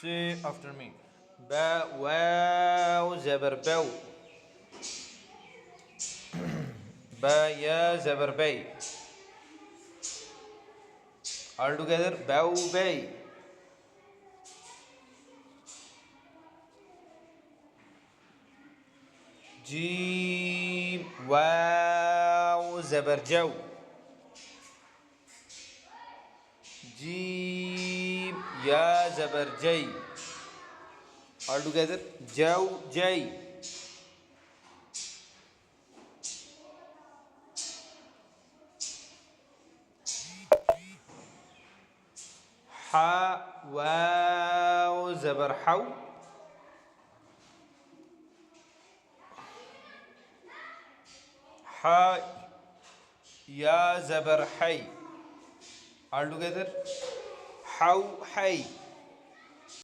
Say after me. Ba wow زبر بو. Ba ya زبر bay. All together. Bow bay. جيم واو زبر جو. جيم يا زبر جي. All together. جو جي. ح واو زبر حو. ح يا زبر حي. All together. حو حي.